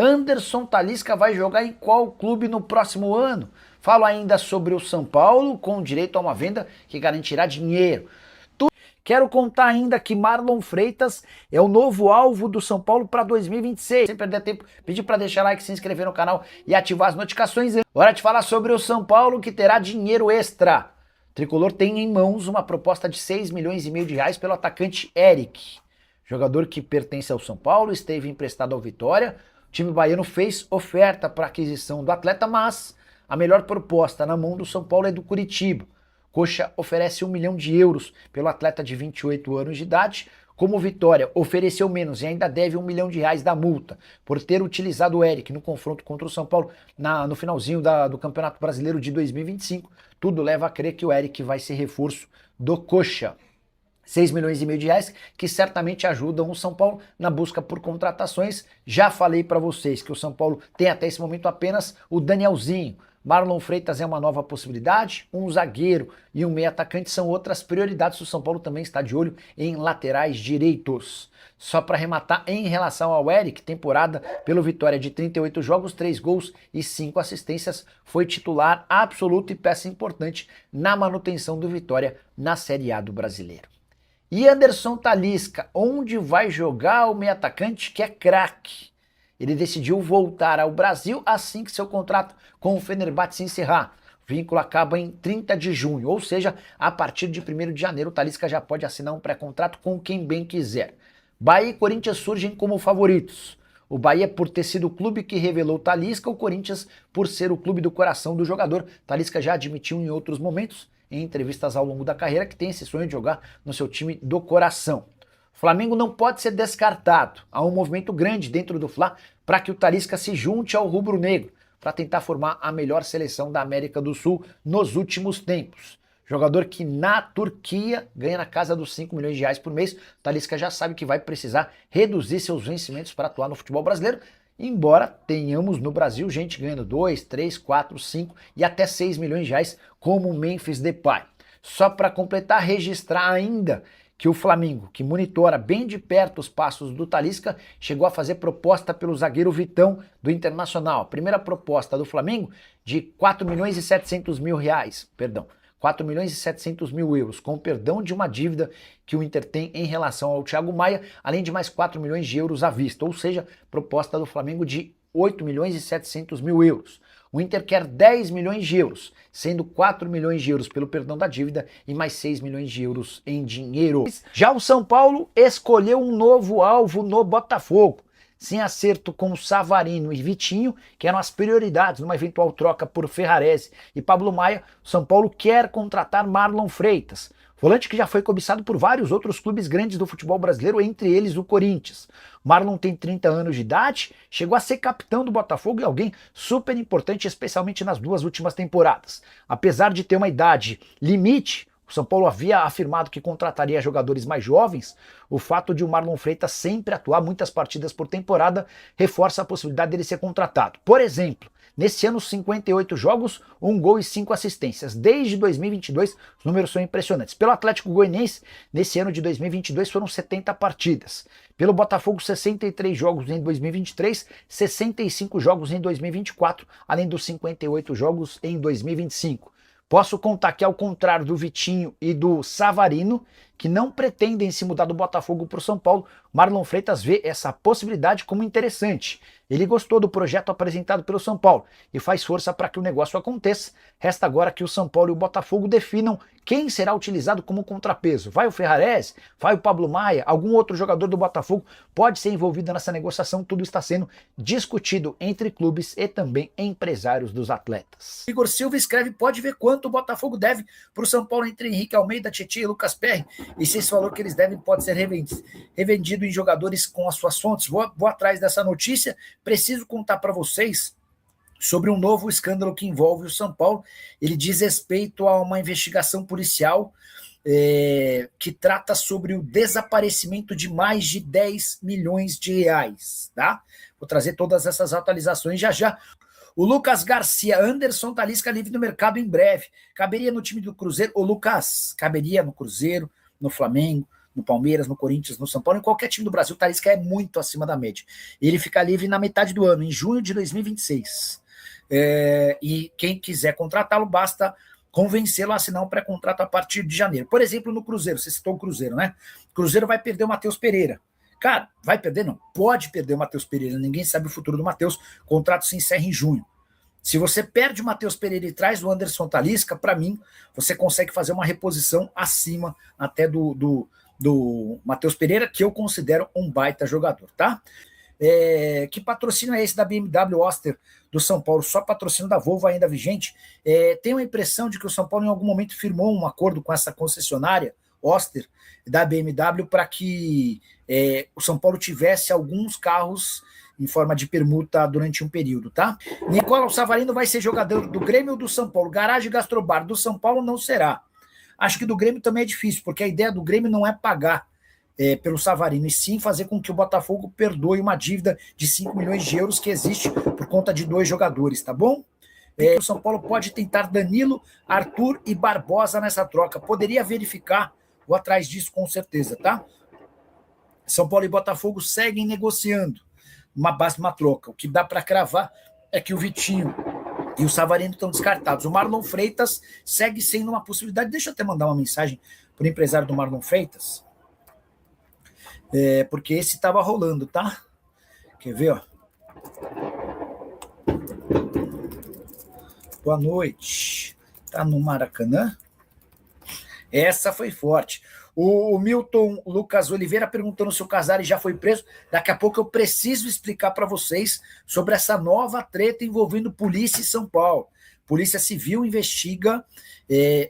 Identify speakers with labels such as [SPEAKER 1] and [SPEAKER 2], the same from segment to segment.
[SPEAKER 1] Anderson Talisca vai jogar em qual clube no próximo ano? Falo ainda sobre o São Paulo, com direito a uma venda que garantirá dinheiro. Quero contar ainda que Marlon Freitas é o novo alvo do São Paulo para 2026. Sem perder tempo, pedir para deixar like, se inscrever no canal e ativar as notificações. Hora de falar sobre o São Paulo, que terá dinheiro extra. O Tricolor tem em mãos uma proposta de 6 milhões e meio de reais pelo atacante Eric. Jogador que pertence ao São Paulo, esteve emprestado ao Vitória. O time baiano fez oferta para aquisição do atleta, mas a melhor proposta na mão do São Paulo é do Curitiba. Coxa oferece 1 milhão de euros pelo atleta de 28 anos de idade, como o Vitória ofereceu menos e ainda deve 1 milhão de reais da multa por ter utilizado o Eric no confronto contra o São Paulo no finalzinho do Campeonato Brasileiro de 2025. Tudo leva a crer que o Eric vai ser reforço do Coxa. 6 milhões e meio de reais que certamente ajudam o São Paulo na busca por contratações. Já falei para vocês que o São Paulo tem até esse momento apenas o Danielzinho. Marlon Freitas é uma nova possibilidade, um zagueiro e um meio atacante são outras prioridades. O São Paulo também está de olho em laterais direitos. Só para arrematar, em relação ao Eric, temporada pelo Vitória de 38 jogos, 3 gols e 5 assistências, foi titular absoluto e peça importante na manutenção do Vitória na Série A do Brasileiro. E Anderson Talisca, onde vai jogar o meio atacante que é craque? Ele decidiu voltar ao Brasil assim que seu contrato com o Fenerbahçe se encerrar. O vínculo acaba em 30 de junho, ou seja, a partir de 1º de janeiro, o Talisca já pode assinar um pré-contrato com quem bem quiser. Bahia e Corinthians surgem como favoritos. O Bahia por ter sido o clube que revelou o Talisca, o Corinthians por ser o clube do coração do jogador. Talisca já admitiu em outros momentos, em entrevistas ao longo da carreira, que tem esse sonho de jogar no seu time do coração. O Flamengo não pode ser descartado. Há um movimento grande dentro do Fla para que o Talisca se junte ao rubro-negro, para tentar formar a melhor seleção da América do Sul nos últimos tempos. Jogador que na Turquia ganha na casa dos 5 milhões de reais por mês. O Talisca já sabe que vai precisar reduzir seus vencimentos para atuar no futebol brasileiro, embora tenhamos no Brasil gente ganhando 2, 3, 4, 5 e até 6 milhões de reais, como o Memphis Depay. Só para completar, registrar ainda que o Flamengo, que monitora bem de perto os passos do Talisca, chegou a fazer proposta pelo zagueiro Vitão do Internacional. A primeira proposta do Flamengo de 4 milhões e 700 mil reais, 4 milhões e 700 mil euros, com perdão de uma dívida que o Inter tem em relação ao Thiago Maia, além de mais 4 milhões de euros à vista, ou seja, proposta do Flamengo de 8 milhões e 700 mil euros. O Inter quer 10 milhões de euros, sendo 4 milhões de euros pelo perdão da dívida e mais 6 milhões de euros em dinheiro. Já o São Paulo escolheu um novo alvo no Botafogo. Sem acerto com Savarino e Vitinho, que eram as prioridades numa eventual troca por Ferrarese e Pablo Maia, o São Paulo quer contratar Marlon Freitas, volante que já foi cobiçado por vários outros clubes grandes do futebol brasileiro, entre eles o Corinthians. Marlon tem 30 anos de idade, chegou a ser capitão do Botafogo e alguém super importante, especialmente nas 2 últimas temporadas. Apesar de ter uma idade limite, o São Paulo havia afirmado que contrataria jogadores mais jovens. O fato de o Marlon Freitas sempre atuar muitas partidas por temporada reforça a possibilidade dele ser contratado. Por exemplo, nesse ano, 58 jogos, 1 gol e 5 assistências. Desde 2022, os números são impressionantes. Pelo Atlético Goianiense, nesse ano de 2022, foram 70 partidas. Pelo Botafogo, 63 jogos em 2023, 65 jogos em 2024, além dos 58 jogos em 2025. Posso contar que, ao contrário do Vitinho e do Savarino, que não pretendem se mudar do Botafogo para o São Paulo, Marlon Freitas vê essa possibilidade como interessante. Ele gostou do projeto apresentado pelo São Paulo e faz força para que o negócio aconteça. Resta agora que o São Paulo e o Botafogo definam quem será utilizado como contrapeso. Vai o Ferrarese? Vai o Pablo Maia? Algum outro jogador do Botafogo pode ser envolvido nessa negociação? Tudo está sendo discutido entre clubes e também empresários dos atletas. Igor Silva escreve: pode ver quanto o Botafogo deve para o São Paulo entre Henrique Almeida, Tietê e Lucas Perry. E se esse valor que eles devem pode ser revendido em jogadores com as suas fontes. Vou atrás dessa notícia. Preciso contar para vocês sobre um novo escândalo que envolve o São Paulo. Ele diz respeito a uma investigação policial que trata sobre o desaparecimento de mais de 10 milhões de reais. Tá? Vou trazer todas essas atualizações já já. O Lucas Garcia, Anderson Talisca livre no mercado em breve. Caberia no time do Cruzeiro? O Lucas, caberia no Cruzeiro, no Flamengo, no Palmeiras, no Corinthians, no São Paulo, em qualquer time do Brasil, o Talisca é muito acima da média. Ele fica livre na metade do ano, em junho de 2026. E quem quiser contratá-lo, basta convencê-lo a assinar um pré-contrato a partir de janeiro. Por exemplo, no Cruzeiro, você citou o Cruzeiro, né? O Cruzeiro vai perder o Matheus Pereira. Cara, vai perder? Não, pode perder o Matheus Pereira, ninguém sabe o futuro do Matheus, o contrato se encerra em junho. Se você perde o Matheus Pereira e traz o Anderson Talisca, para mim, você consegue fazer uma reposição acima até do Matheus Pereira, que eu considero um baita jogador, tá? Que patrocínio é esse da BMW Oster do São Paulo? Só patrocínio da Volvo ainda vigente? Tenho a impressão de que o São Paulo em algum momento firmou um acordo com essa concessionária Oster da BMW para que o São Paulo tivesse alguns carros em forma de permuta durante um período, tá? Nicolau Savarino vai ser jogador do Grêmio ou do São Paulo? Garagem Gastrobar do São Paulo não será. Acho que do Grêmio também é difícil, porque a ideia do Grêmio não é pagar pelo Savarino, e sim fazer com que o Botafogo perdoe uma dívida de 5 milhões de euros que existe por conta de 2 jogadores, tá bom? O São Paulo pode tentar Danilo, Arthur e Barbosa nessa troca. Poderia verificar, vou atrás disso com certeza, tá? São Paulo e Botafogo seguem negociando uma base de uma troca. O que dá para cravar é que o Vitinho e o Savarino estão descartados. O Marlon Freitas segue sendo uma possibilidade. Deixa eu até mandar uma mensagem para o empresário do Marlon Freitas, porque esse estava rolando, tá? Quer ver, ó? Boa noite. Tá no Maracanã? Essa foi forte. O Milton Lucas Oliveira perguntando se o Casares já foi preso. Daqui a pouco eu preciso explicar para vocês sobre essa nova treta envolvendo polícia e São Paulo. Polícia Civil investiga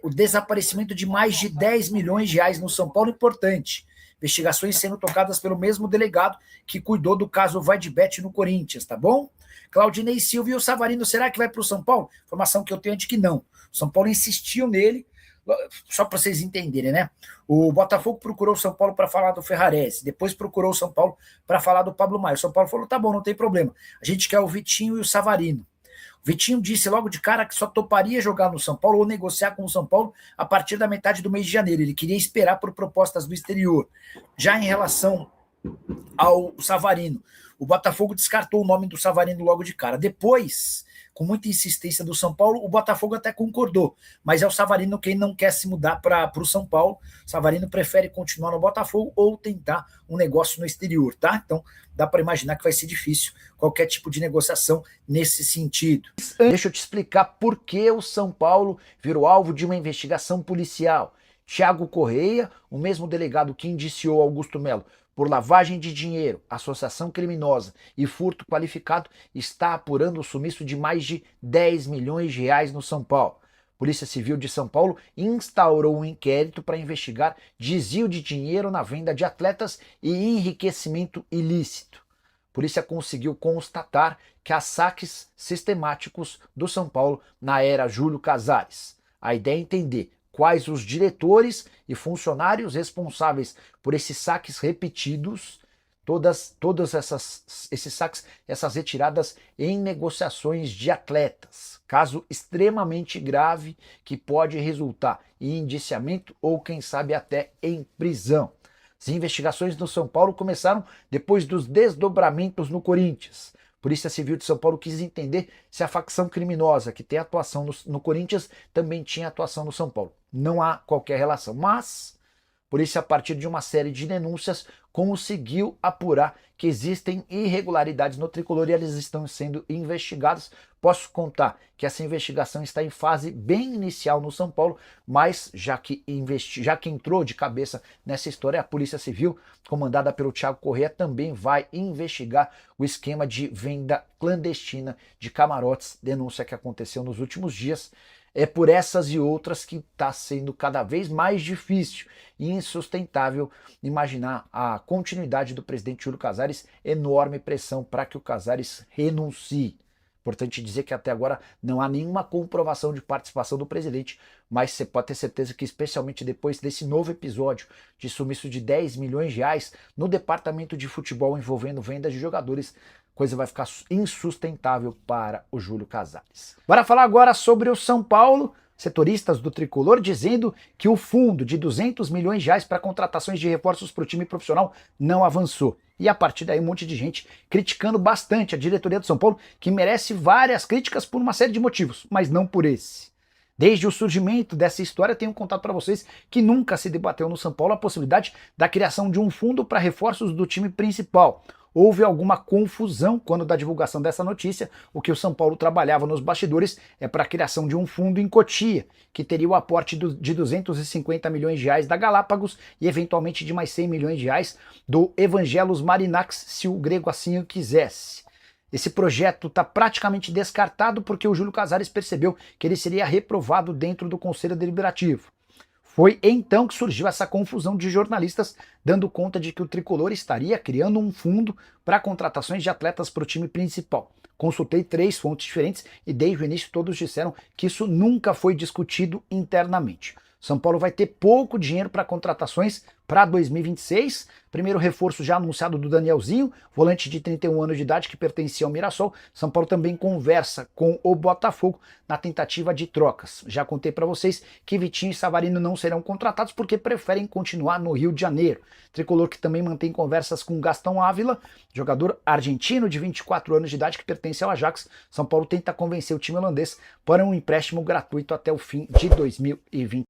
[SPEAKER 1] o desaparecimento de mais de 10 milhões de reais no São Paulo. Importante. Investigações sendo tocadas pelo mesmo delegado que cuidou do caso Vai de Bet no Corinthians, tá bom? Claudinei Silva e o Savarino, será que vai para o São Paulo? Informação que eu tenho é de que não. O São Paulo insistiu nele. Só para vocês entenderem, né? O Botafogo procurou o São Paulo para falar do Ferrarese, depois procurou o São Paulo para falar do Pablo Maia. O São Paulo falou, tá bom, não tem problema. A gente quer o Vitinho e o Savarino. O Vitinho disse logo de cara que só toparia jogar no São Paulo ou negociar com o São Paulo a partir da metade do mês de janeiro. Ele queria esperar por propostas do exterior. Já em relação ao Savarino, o Botafogo descartou o nome do Savarino logo de cara. Depois, com muita insistência do São Paulo, o Botafogo até concordou, mas é o Savarino quem não quer se mudar para o São Paulo. O Savarino prefere continuar no Botafogo ou tentar um negócio no exterior, tá? Então, dá para imaginar que vai ser difícil qualquer tipo de negociação nesse sentido. Deixa eu te explicar por que o São Paulo virou alvo de uma investigação policial. Thiago Correia, o mesmo delegado que indiciou Augusto Melo por lavagem de dinheiro, associação criminosa e furto qualificado, está apurando o sumiço de mais de 10 milhões de reais no São Paulo. Polícia Civil de São Paulo instaurou um inquérito para investigar desvio de dinheiro na venda de atletas e enriquecimento ilícito. A polícia conseguiu constatar que há saques sistemáticos do São Paulo na era Júlio Casares. A ideia é entender quais os diretores e funcionários responsáveis por esses saques repetidos, todas esses saques, essas retiradas em negociações de atletas. Caso extremamente grave que pode resultar em indiciamento ou, quem sabe, até em prisão. As investigações no São Paulo começaram depois dos desdobramentos no Corinthians. A Polícia Civil de São Paulo quis entender se a facção criminosa que tem atuação no Corinthians também tinha atuação no São Paulo. Não há qualquer relação, mas a polícia, a partir de uma série de denúncias, conseguiu apurar que existem irregularidades no tricolor e eles estão sendo investigados. Posso contar que essa investigação está em fase bem inicial no São Paulo, mas já que entrou de cabeça nessa história, a Polícia Civil, comandada pelo Thiago Correia, também vai investigar o esquema de venda clandestina de camarotes, denúncia que aconteceu nos últimos dias. É por essas e outras que está sendo cada vez mais difícil e insustentável imaginar a continuidade do presidente Júlio Casares, enorme pressão para que o Casares renuncie. Importante dizer que até agora não há nenhuma comprovação de participação do presidente, mas você pode ter certeza que, especialmente depois desse novo episódio de sumiço de 10 milhões de reais no departamento de futebol envolvendo venda de jogadores, coisa vai ficar insustentável para o Júlio Casares. Bora falar agora sobre o São Paulo. setoristas do Tricolor dizendo que o fundo de 200 milhões de reais para contratações de reforços para o time profissional não avançou. E a partir daí um monte de gente criticando bastante a diretoria do São Paulo, que merece várias críticas por uma série de motivos, mas não por esse. Desde o surgimento dessa história, tenho contado para vocês que nunca se debateu no São Paulo a possibilidade da criação de um fundo para reforços do time principal. Houve alguma confusão quando da divulgação dessa notícia. O que o São Paulo trabalhava nos bastidores é para a criação de um fundo em Cotia, que teria o aporte de 250 milhões de reais da Galápagos e eventualmente de mais 100 milhões de reais do Evangelos Marinax, se o grego assim o quisesse. Esse projeto está praticamente descartado porque o Júlio Casares percebeu que ele seria reprovado dentro do Conselho Deliberativo. Foi então que surgiu essa confusão de jornalistas dando conta de que o Tricolor estaria criando um fundo para contratações de atletas para o time principal. Consultei 3 fontes diferentes e desde o início todos disseram que isso nunca foi discutido internamente. São Paulo vai ter pouco dinheiro para contratações para 2026. Primeiro reforço já anunciado do Danielzinho, volante de 31 anos de idade que pertencia ao Mirassol. São Paulo também conversa com o Botafogo na tentativa de trocas. Já contei para vocês que Vitinho e Savarino não serão contratados porque preferem continuar no Rio de Janeiro. Tricolor que também mantém conversas com Gastão Ávila, jogador argentino de 24 anos de idade que pertence ao Ajax. São Paulo tenta convencer o time holandês para um empréstimo gratuito até o fim de 2020.